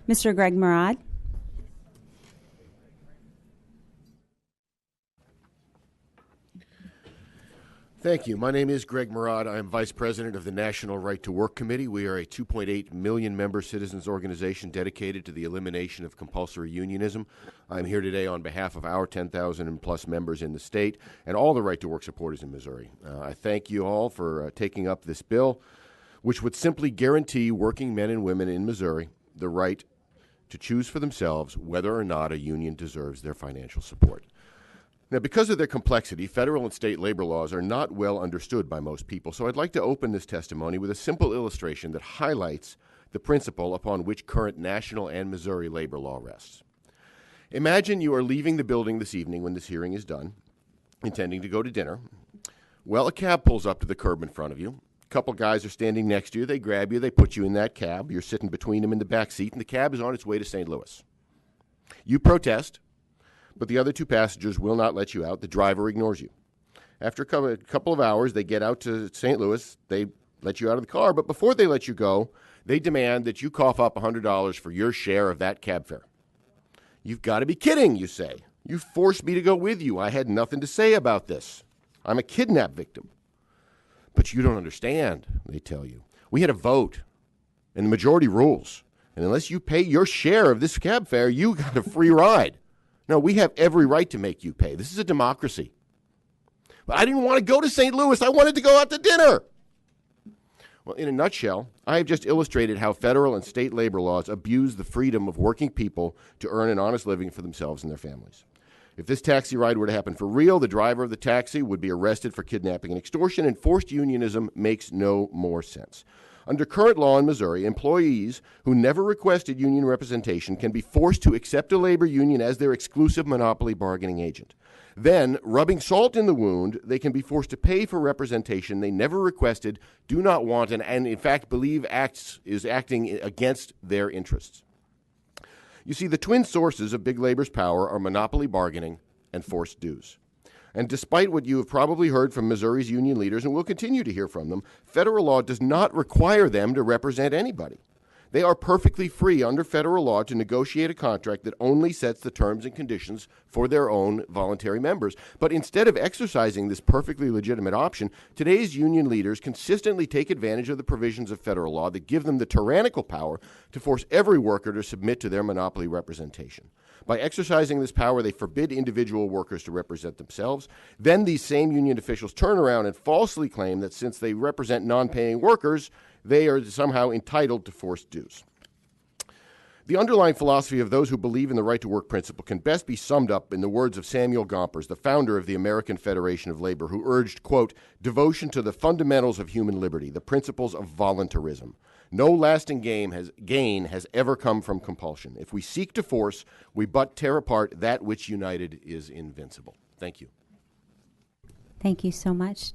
Mr. Greg Mourad. Thank you. My name is Greg Mourad. I am Vice President of the National Right to Work Committee. We are a 2.8 million member citizens organization dedicated to the elimination of compulsory unionism. I'm here today on behalf of our 10,000 plus members in the state and all the right to work supporters in Missouri. I thank you all for taking up this bill, which would simply guarantee working men and women in Missouri the right to choose for themselves whether or not a union deserves their financial support. Now, because of their complexity, federal and state labor laws are not well understood by most people, so I'd like to open this testimony with a simple illustration that highlights the principle upon which current national and Missouri labor law rests. Imagine you are leaving the building this evening when this hearing is done, intending to go to dinner. Well, a cab pulls up to the curb in front of you. A couple guys are standing next to you. They grab you. They put you in that cab. You're sitting between them in the back seat, and the cab is on its way to St. Louis. You protest, but the other two passengers will not let you out. The driver ignores you. After a couple of hours, they get out to St. Louis. They let you out of the car, but before they let you go, they demand that you cough up $100 for your share of that cab fare. You've got to be kidding, you say. You forced me to go with you. I had nothing to say about this. I'm a kidnap victim. But you don't understand, they tell you. We had a vote, and the majority rules. And unless you pay your share of this cab fare, you got a free ride. No, we have every right to make you pay. This is a democracy. But I didn't want to go to St. Louis. I wanted to go out to dinner. Well, in a nutshell, I have just illustrated how federal and state labor laws abuse the freedom of working people to earn an honest living for themselves and their families. If this taxi ride were to happen for real, the driver of the taxi would be arrested for kidnapping and extortion, and forced unionism makes no more sense. Under current law in Missouri, employees who never requested union representation can be forced to accept a labor union as their exclusive monopoly bargaining agent. Then, rubbing salt in the wound, they can be forced to pay for representation they never requested, do not want, and in fact believe is acting against their interests. You see, the twin sources of big labor's power are monopoly bargaining and forced dues. And despite what you have probably heard from Missouri's union leaders, and will continue to hear from them, federal law does not require them to represent anybody. They are perfectly free under federal law to negotiate a contract that only sets the terms and conditions for their own voluntary members. But instead of exercising this perfectly legitimate option, today's union leaders consistently take advantage of the provisions of federal law that give them the tyrannical power to force every worker to submit to their monopoly representation. By exercising this power, they forbid individual workers to represent themselves. Then these same union officials turn around and falsely claim that since they represent non-paying workers, they are somehow entitled to forced dues. The underlying philosophy of those who believe in the right to work principle can best be summed up in the words of Samuel Gompers, the founder of the American Federation of Labor, who urged, quote, devotion to the fundamentals of human liberty, the principles of voluntarism. No lasting gain has ever come from compulsion. If we seek to force, we but tear apart that which united is invincible. Thank you. Thank you so much.